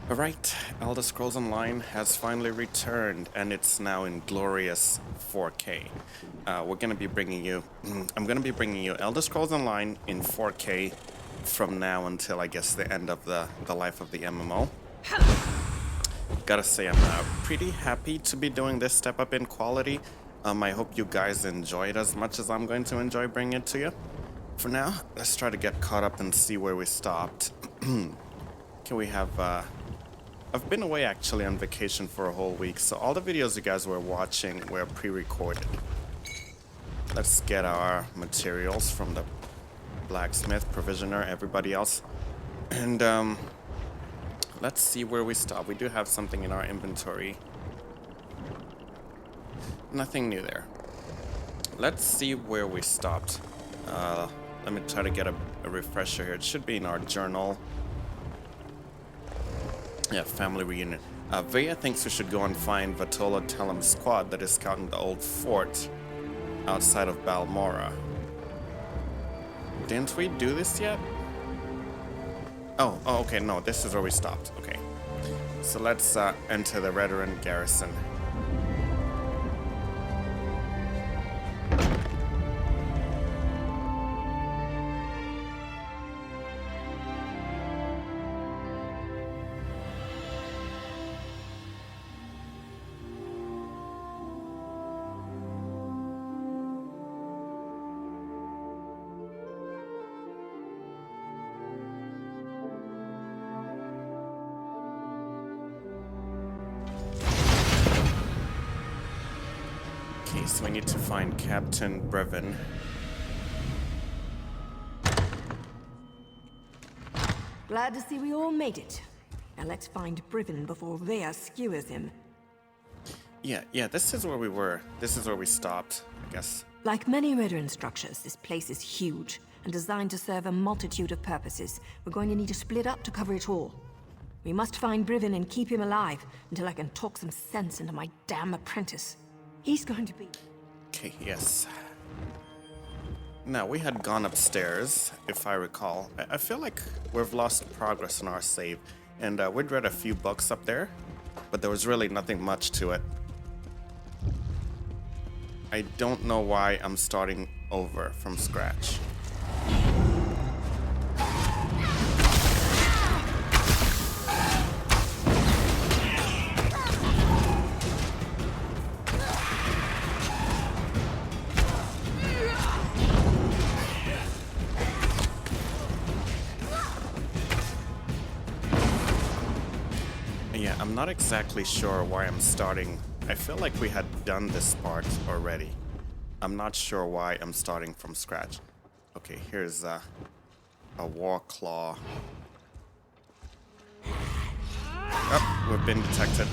Alright, Elder Scrolls Online has finally returned, and it's now in glorious 4K. We're gonna be bringing you... I'm gonna be bringing you Elder Scrolls Online in 4K from now until, I guess, the end of the life of the MMO. Gotta say, I'm pretty happy to be doing this step up in quality. I hope you guys enjoy it as much as I'm going to enjoy bringing it to you. For now, let's try to get caught up and see where we stopped. Can we have... I've been away actually on vacation for a whole week, so all the videos you guys were watching were pre-recorded. Let's get our materials from the blacksmith, provisioner, everybody else. And let's see where we stop. We do have something in our inventory. Nothing new there. Let's see where we stopped. Let me try to get a refresher here. It should be in our journal. Yeah, family reunion. Vaya thinks we should go and find Vatola Telem's squad that is scouting the old fort outside of Balmora. Didn't we do this yet? Oh, okay, no, this is where we stopped. Okay. So let's enter the Redoran garrison. So we need to find Captain Brevin. Glad to see we all made it. Now let's find Brevin before Vea skewers him. Yeah, this is where we were. This is where we stopped, I guess. Like many Redoran structures, this place is huge and designed to serve a multitude of purposes. We're going to need to split up to cover it all. We must find Brevin and keep him alive until I can talk some sense into my damn apprentice. He's going to be... Okay, yes. Now, we had gone upstairs, if I recall. I feel like we've lost progress in our save, and we'd read a few books up there, but there was really nothing much to it. I don't know why I'm starting over from scratch. Yeah, I'm not exactly sure why I'm starting. I feel like we had done this part already. I'm not sure why I'm starting from scratch. Okay, here's a war claw. Oh, we've been detected.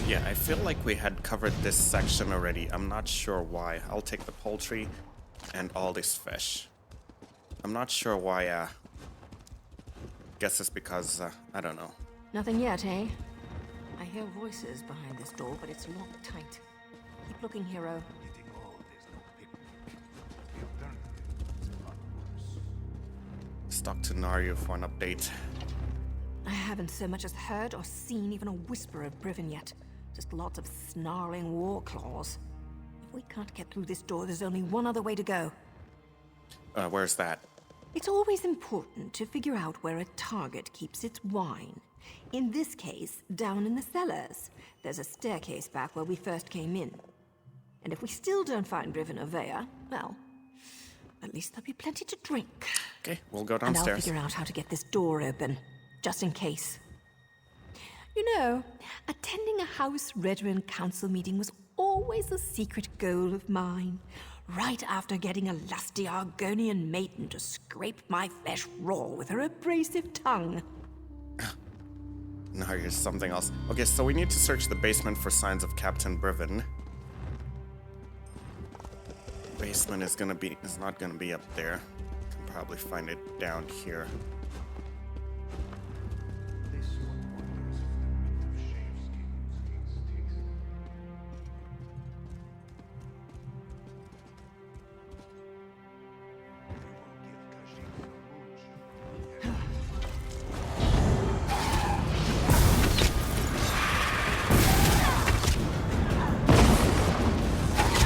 Yeah, I feel like we had covered this section already. I'm not sure why. I'll take the poultry and all this fish. I'm not sure why, guess it's because, I don't know. Nothing yet, eh? I hear voices behind this door, but it's locked tight. Keep looking, hero. Stuck to Naryu for an update. I haven't so much as heard or seen even a whisper of Brevin yet. Just lots of snarling war claws. If we can't get through this door, there's only one other way to go. Where's that? It's always important to figure out where a target keeps its wine. In this case, down in the cellars. There's a staircase back where we first came in. And if we still don't find Brevin or Vea, well, at least there'll be plenty to drink. Okay, we'll go And downstairs. I'll figure out how to get this door open, just in case. You know, attending a House Redoran Council meeting was always a secret goal of mine. Right after getting a lusty Argonian maiden to scrape my flesh raw with her abrasive tongue. No, here's something else. Okay, so we need to search the basement for signs of Captain Briven. Basement is not gonna be up there. Can probably find it down here.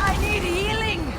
I need healing!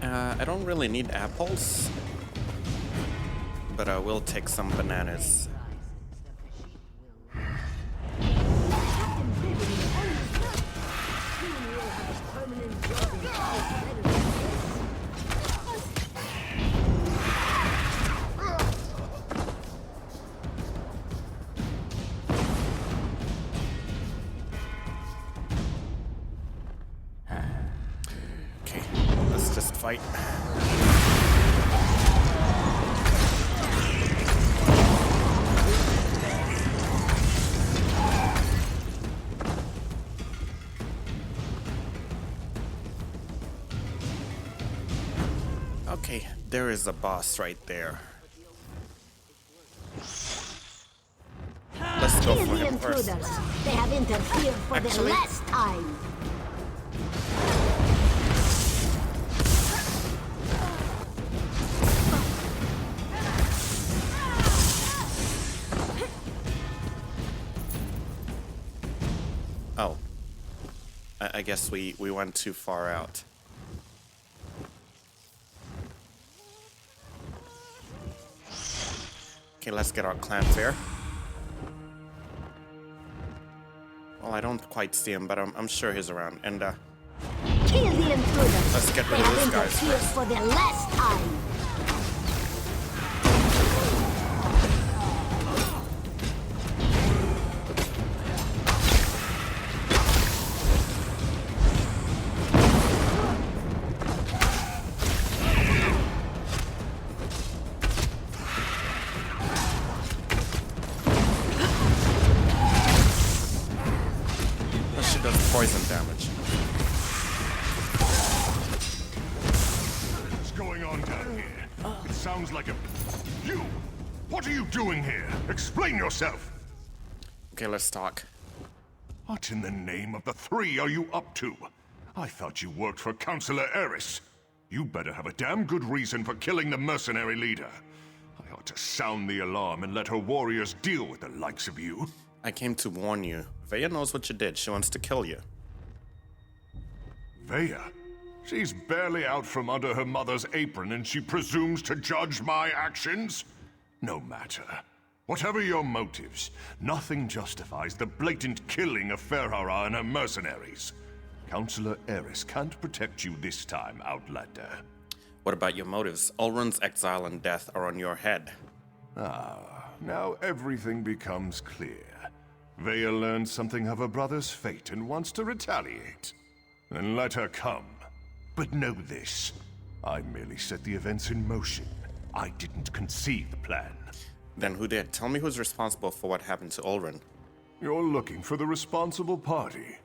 I don't really need apples, but I will take some bananas. Okay, let's just fight. Okay, there is a boss right there. Let's go Kill for the him first. intruders. They have interfered for the Actually- last time. Oh. I guess we went too far out. Okay, let's get our clan fair. Well, I don't quite see him, but I'm sure he's around. And, Kill the intruders. Let's get They rid of have this guy interfered first. for the last time. she does poison damage. What's going on down here? It sounds like a... You! What are you doing here? Explain yourself! Okay, let's talk. What in the name of the three are you up to? I thought you worked for Counselor Eris. You better have a damn good reason for killing the mercenary leader. I ought to sound the alarm and let her warriors deal with the likes of you. I came to warn you. Vaya knows what you did. She wants to kill you. Vaya? She's barely out from under her mother's apron and she presumes to judge my actions? No matter. Whatever your motives, nothing justifies the blatant killing of Ferhara and her mercenaries. Counselor Eris can't protect you this time, Outlander. What about your motives? Ulrun's exile and death are on your head. Ah, now everything becomes clear. Vaya learned something of her brother's fate and wants to retaliate. Then let her come. But know this. I merely set the events in motion. I didn't conceive the plan. Then who did? Tell me who's responsible for what happened to Ulrun. You're looking for the responsible party.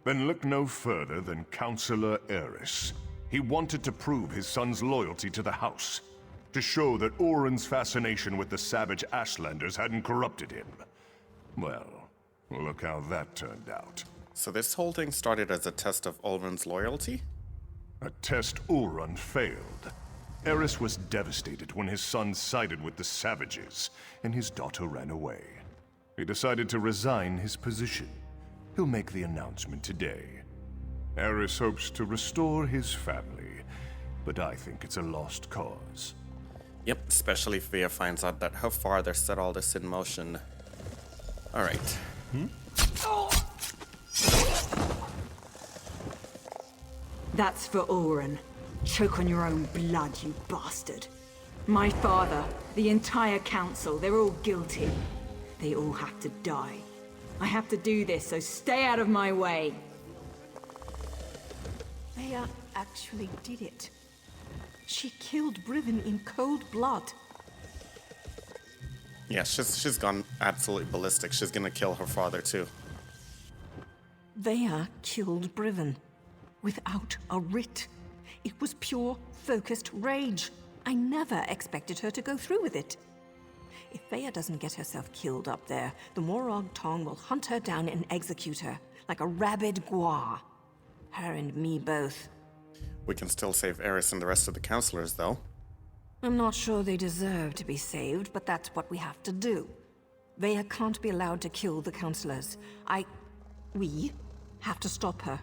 Then look no further than Counselor Eris. He wanted to prove his son's loyalty to the House. To show that Ulrun's fascination with the savage Ashlanders hadn't corrupted him. Well, look how that turned out. So this whole thing started as a test of Ulrun's loyalty? A test Ulrun failed. Eris was devastated when his son sided with the savages, and his daughter ran away. He decided to resign his position. He'll make the announcement today. Eris hopes to restore his family, but I think it's a lost cause. Yep, especially if Via finds out that her father set all this in motion. All right. That's for Oren. Choke on your own blood, you bastard. My father, the entire council, they're all guilty. They all have to die. I have to do this, so stay out of my way. Leia actually did it. She killed Briven in cold blood. Yeah, she's gone absolutely ballistic. She's gonna kill her father too. Leia killed Briven. Without a writ. It was pure, focused rage. I never expected her to go through with it. If Veya doesn't get herself killed up there, the Morag Tong will hunt her down and execute her, like a rabid gua. Her and me both. We can still save Eris and the rest of the counselors, though. I'm not sure they deserve to be saved, but that's what we have to do. Veya can't be allowed to kill the counselors. We have to stop her.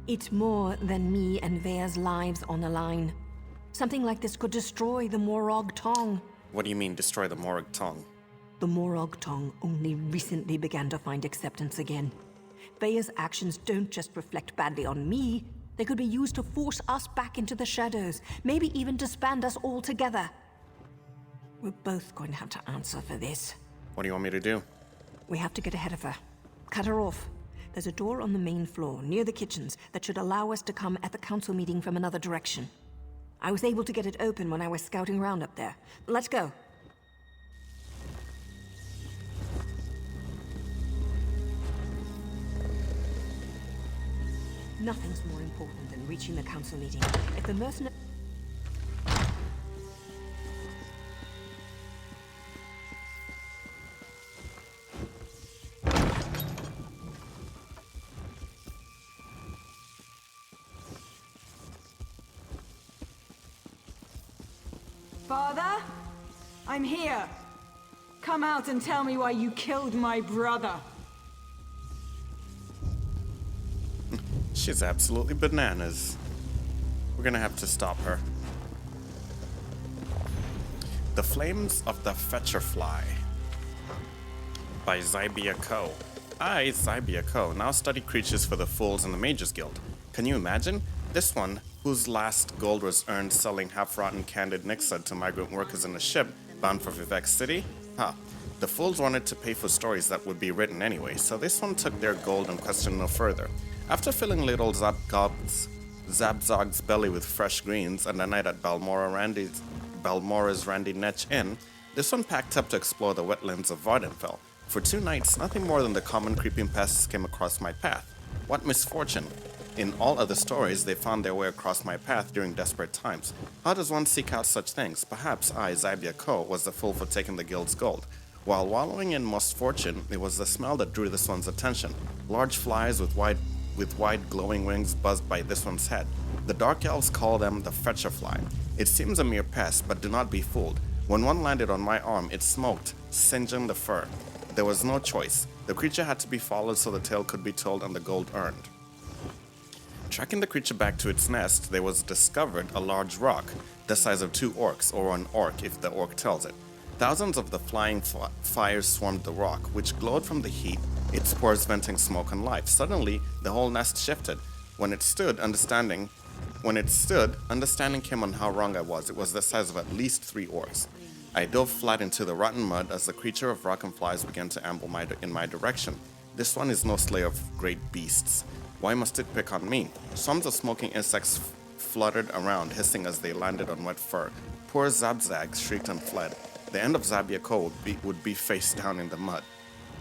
It's more than me and Veya's lives on the line. Something like this could destroy the Morag Tong. What do you mean, destroy the Morag Tong? The Morag Tong only recently began to find acceptance again. Veya's actions don't just reflect badly on me. They could be used to force us back into the shadows, maybe even disband us all together. We're both going to have to answer for this. What do you want me to do? We have to get ahead of her. Cut her off. There's a door on the main floor, near the kitchens, that should allow us to come at the council meeting from another direction. I was able to get it open when I was scouting around up there. Let's go. Nothing's more important than reaching the council meeting. If the mercenary... Father? I'm here. Come out and tell me why you killed my brother. She's absolutely bananas. We're gonna have to stop her. The Flames of the Fetcher Fly by Zybia Ko. I, Zybia Ko, now study creatures for the Fools and the Mages Guild. Can you imagine? This one, whose last gold was earned selling half-rotten candid Nixad to migrant workers in a ship bound for Vivek City? The Fools wanted to pay for stories that would be written anyway, so this one took their gold and questioned no further. After filling little Zabzog's belly with fresh greens and a night at Balmora's Randy Netch Inn, this one packed up to explore the wetlands of Vvardenfell. For 2 nights, nothing more than the common creeping pests came across my path. What misfortune! In all other stories, they found their way across my path during desperate times. How does one seek out such things? Perhaps I, Zybia Ko, was the fool for taking the guild's gold. While wallowing in misfortune, it was the smell that drew this one's attention. Large flies with wide glowing wings buzzed by this one's head. The Dark Elves call them the Fetcher Fly. It seems a mere pest, but do not be fooled. When one landed on my arm, it smoked, singeing the fur. There was no choice. The creature had to be followed so the tale could be told and the gold earned. Tracking the creature back to its nest, there was discovered a large rock, the size of 2 orcs, or an orc if the orc tells it. Thousands of the flying fires swarmed the rock, which glowed from the heat, its spores venting smoke and life. Suddenly, the whole nest shifted. When it stood, understanding came on how wrong I was. It was the size of at least 3 orcs. I dove flat into the rotten mud as the creature of rock and flies began to amble in my direction. This one is no slayer of great beasts. Why must it pick on me? Swarms of smoking insects fluttered around, hissing as they landed on wet fur. Poor Zabzag shrieked and fled. The end of Zybia Ko would be face down in the mud.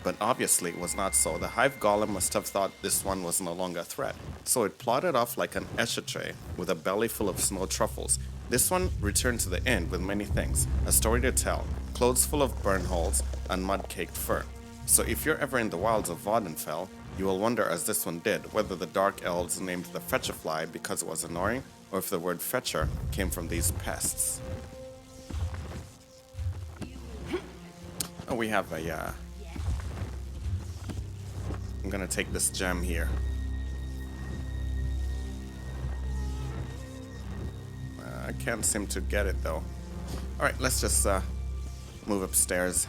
But obviously it was not so. The hive golem must have thought this one was no longer a threat. So it plodded off like an échatré with a belly full of snow truffles. This one returned to the inn with many things. A story to tell, clothes full of burn holes, and mud-caked fur. So if you're ever in the wilds of Vvardenfell, you will wonder, as this one did, whether the Dark Elves named the Fetcher Fly because it was annoying, or if the word Fetcher came from these pests. Oh, we have a, I'm gonna take this gem here. I can't seem to get it, though. Alright, let's just, move upstairs.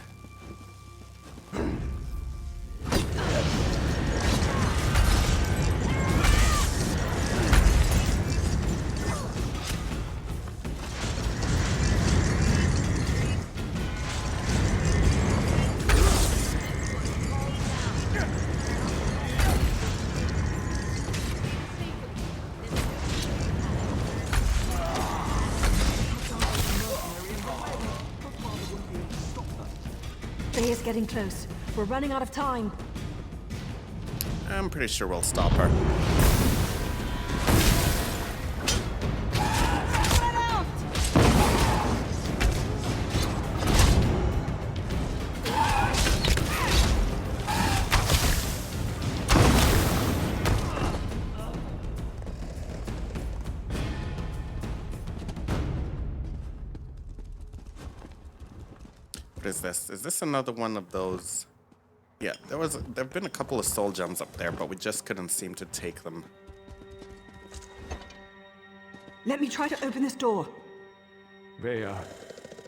Veya's getting close. We're running out of time. I'm pretty sure we'll stop her. What is this? Is this another one of those? Yeah, there've been a couple of soul gems up there, but we just couldn't seem to take them. Let me try to open this door. Vaya,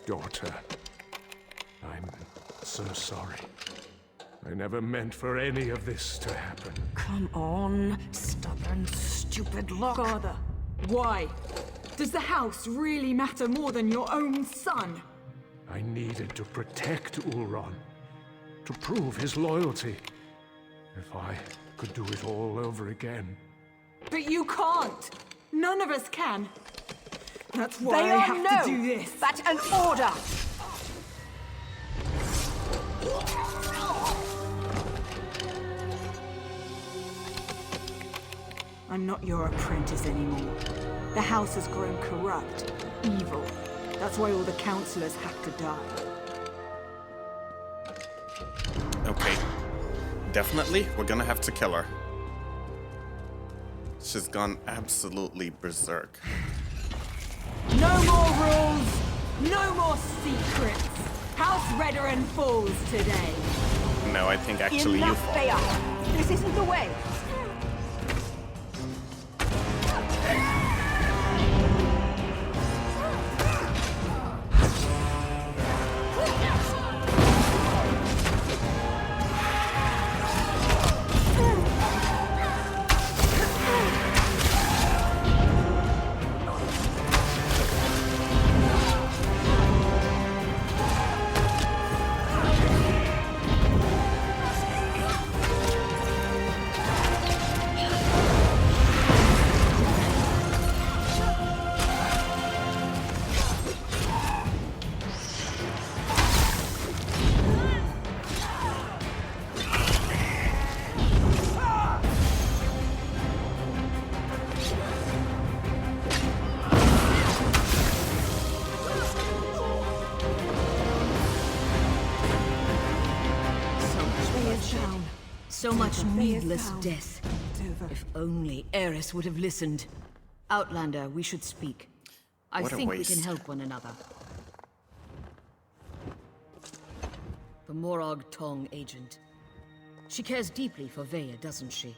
daughter. I'm so sorry. I never meant for any of this to happen. Come on, stubborn, stupid lock. Father, why? Does the house really matter more than your own son? I needed to protect Ulron, to prove his loyalty. If I could do it all over again. But you can't. None of us can. That's why They I all have know to do this. that's an order. I'm not your apprentice anymore. The house has grown corrupt, evil. That's why all the counselors have to die. Okay. Definitely, we're gonna have to kill her. She's gone absolutely berserk. No more rules! No more secrets! House Redoran falls today. No, I think actually you Enough, fall. Veya. This isn't the way. So much needless down. death. It's over. If only Eris would have listened. Outlander, we should speak. I What a think we waste. can help one another. The Morag Tong agent. She cares deeply for Vaya, doesn't she?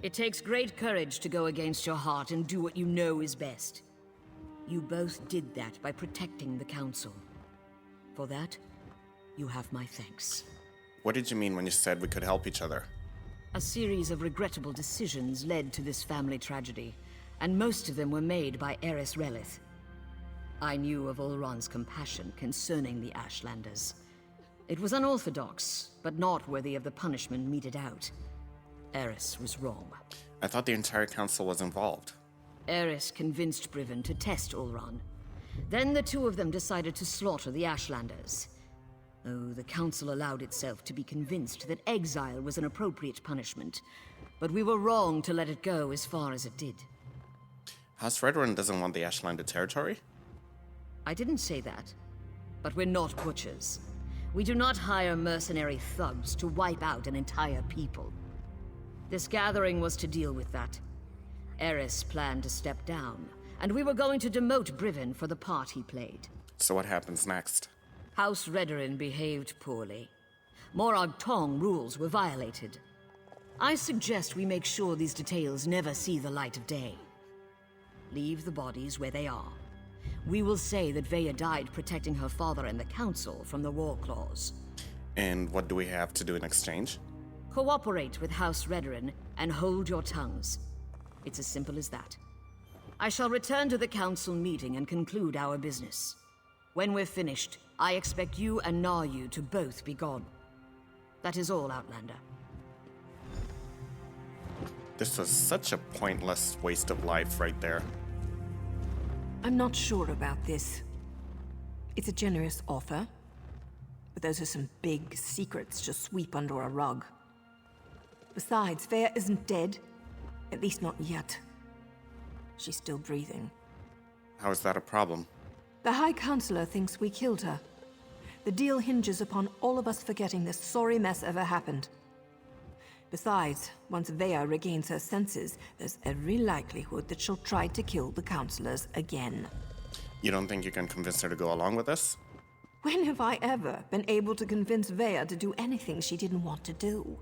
It takes great courage to go against your heart and do what you know is best. You both did that by protecting the Council. For that, you have my thanks. What did you mean when you said we could help each other? A series of regrettable decisions led to this family tragedy, and most of them were made by Eris Relith. I knew of Ulron's compassion concerning the Ashlanders. It was unorthodox, but not worthy of the punishment meted out. Eris was wrong. I thought the entire council was involved. Eris convinced Briven to test Ulron. Then the two of them decided to slaughter the Ashlanders. Oh, the Council allowed itself to be convinced that exile was an appropriate punishment, but we were wrong to let it go as far as it did. House Redoran doesn't want the Ashlander territory? I didn't say that, but we're not butchers. We do not hire mercenary thugs to wipe out an entire people. This gathering was to deal with that. Eris planned to step down, and we were going to demote Briven for the part he played. So what happens next? House Redoran behaved poorly. Morag Tong rules were violated. I suggest we make sure these details never see the light of day. Leave the bodies where they are. We will say that Vaya died protecting her father and the Council from the War Claws. And what do we have to do in exchange? Cooperate with House Redoran and hold your tongues. It's as simple as that. I shall return to the Council meeting and conclude our business. When we're finished, I expect you and Naryu to both be gone. That is all, Outlander. This was such a pointless waste of life right there. I'm not sure about this. It's a generous offer, But those are some big secrets to sweep under a rug. Besides, Vaya isn't dead. At least not yet. She's still breathing. How is that a problem? The High Counselor thinks we killed her. The deal hinges upon all of us forgetting this sorry mess ever happened. Besides, once Vaya regains her senses, there's every likelihood that she'll try to kill the counselors again. You don't think you can convince her to go along with this? When have I ever been able to convince Vaya to do anything she didn't want to do?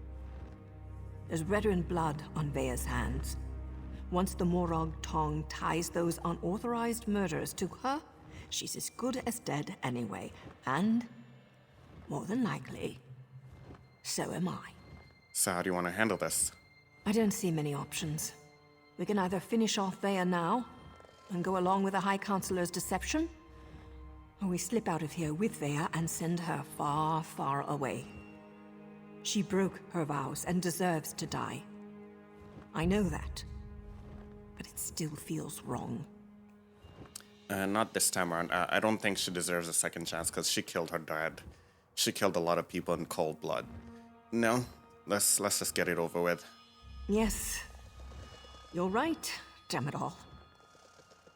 There's veteran blood on Vaya's hands. Once the Morrowind tongue ties those unauthorized murders to her, she's as good as dead anyway. And, more than likely, so am I. So how do you want to handle this? I don't see many options. We can either finish off Vaya now, and go along with the High Counselor's deception, or we slip out of here with Vaya and send her far, far away. She broke her vows and deserves to die. I know that, but it still feels wrong. Not this time around. I don't think she deserves a second chance because she killed her dad. She killed a lot of people in cold blood. No, let's just get it over with. Yes, you're right, damn it all.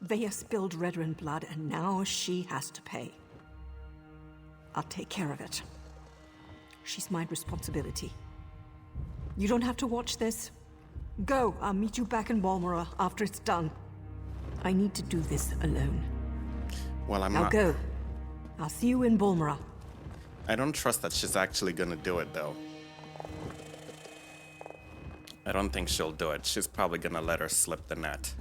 Vaya spilled veteran blood and now she has to pay. I'll take care of it. She's my responsibility. You don't have to watch this. Go, I'll meet you back in Balmora after it's done. I need to do this alone. Well, I'm Now not... go. I'll see you in Balmora. I don't trust that she's actually gonna do it, though. I don't think she'll do it. She's probably gonna let her slip the net.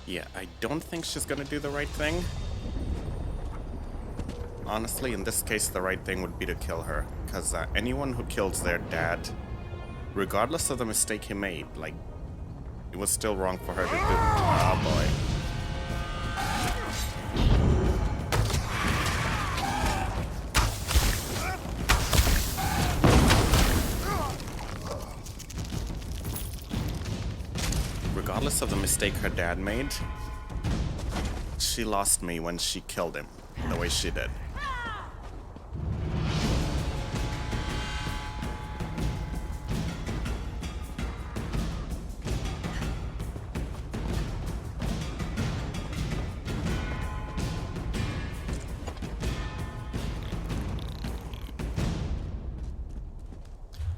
Yeah, I don't think she's gonna do the right thing. Honestly, in this case, the right thing would be to kill her. Because anyone who kills their dad, regardless of the mistake he made, like, it was still wrong for her to do. Oh boy. Regardless of the mistake her dad made, she lost me when she killed him, the way she did.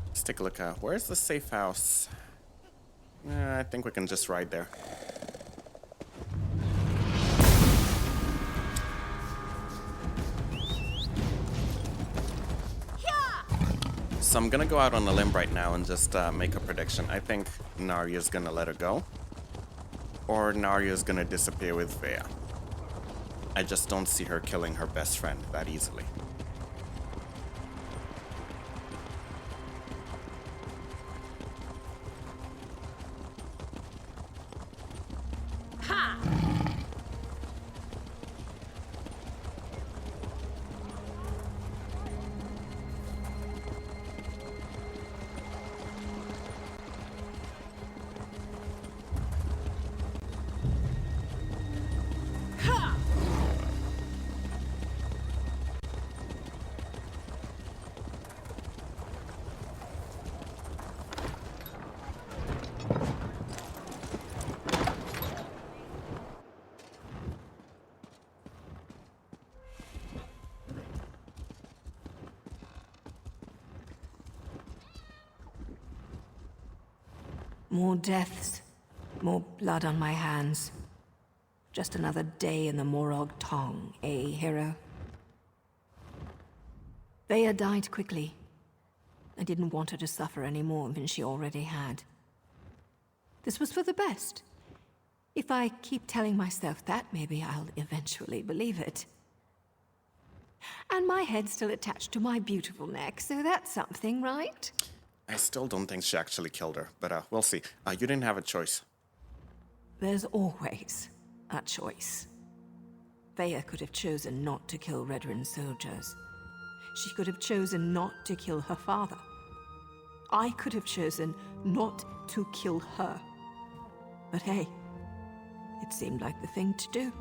Let's take a look at where's the safe house? I think we can just ride there. So I'm gonna go out on a limb right now and just make a prediction. I think Narya's gonna let her go. Or Narya's gonna disappear with Vaya. I just don't see her killing her best friend that easily. More deaths, more blood on my hands. Just another day in the Morrowind tongue, eh, hero? Vaya died quickly. I didn't want her to suffer any more than she already had. This was for the best. If I keep telling myself that, maybe I'll eventually believe it. And my head's still attached to my beautiful neck, so that's something, right? I still don't think she actually killed her, but we'll see. You didn't have a choice. There's always a choice. Vaya could have chosen not to kill Redrin soldiers. She could have chosen not to kill her father. I could have chosen not to kill her. But hey, it seemed like the thing to do.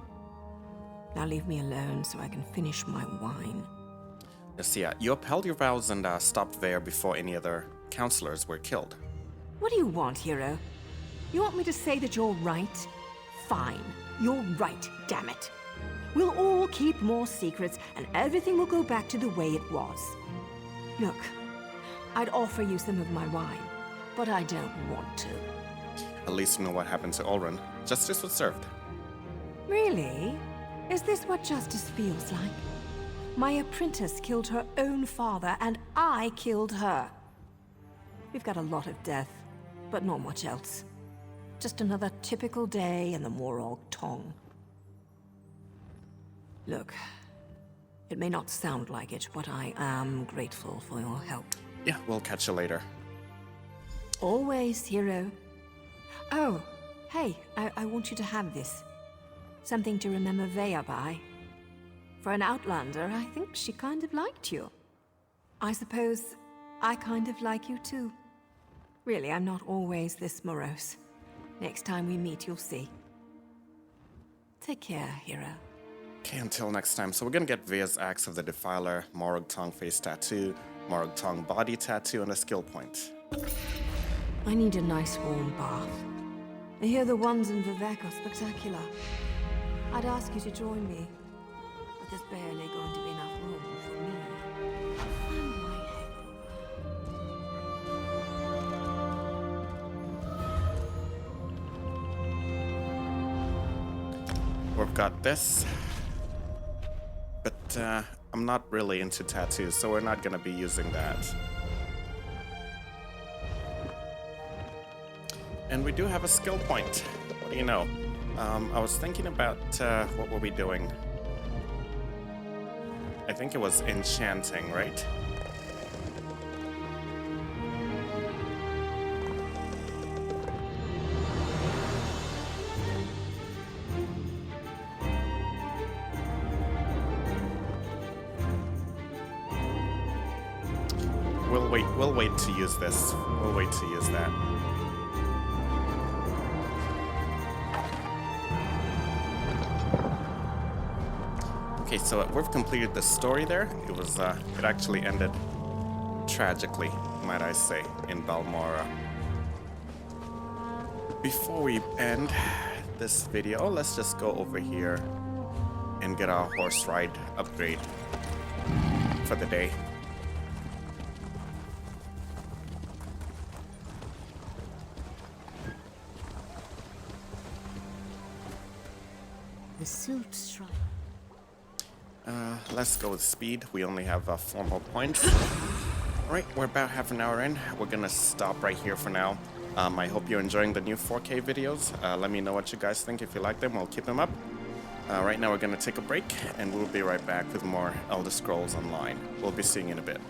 Now leave me alone so I can finish my wine. Yes, yeah, you upheld your vows and stopped Vare before any other counselors were killed. What do you want, hero? You want me to say that you're right? Fine, you're right, damn it. We'll all keep more secrets, and everything will go back to the way it was. Look, I'd offer you some of my wine, but I don't want to. At least you know what happened to Ulrun. Justice was served. Really? Is this what justice feels like? My apprentice killed her own father, and I killed her. We've got a lot of death, but not much else. Just another typical day in the Morrowind Tong. Look, it may not sound like it, but I am grateful for your help. Yeah, we'll catch you later. Always, hero. Oh, hey, I want you to have this. Something to remember Vaya by. For an Outlander, I think she kind of liked you. I suppose I kind of like you too. Really, I'm not always this morose. Next time we meet, you'll see. Take care, hero. Okay, until next time. So we're gonna get Vaya's Axe of the Defiler, Morrowind Tong face tattoo, Morrowind Tong body tattoo, and a skill point. I need a nice warm bath. I hear the ones in Vivek are spectacular. I'd ask you to join me, but there's barely going to be enough room for me. And my hangover. We've got this. But I'm not really into tattoos, so we're not gonna be using that. And we do have a skill point. What do you know? I was thinking about what were we doing? I think it was enchanting, right? We'll wait to use this. We'll wait to use that. Okay, so we've completed the story there. It actually ended tragically, might I say, in Balmora. Before we end this video, let's just go over here and get our horse ride upgrade for the day. The Silt Shrine. Let's go with speed. We only have 4 more points. Alright, we're about half an hour in. We're gonna stop right here for now. I hope you're enjoying the new 4K videos. Let me know what you guys think. If you like them, we'll keep them up. Right now we're gonna take a break, and we'll be right back with more Elder Scrolls Online. We'll be seeing you in a bit.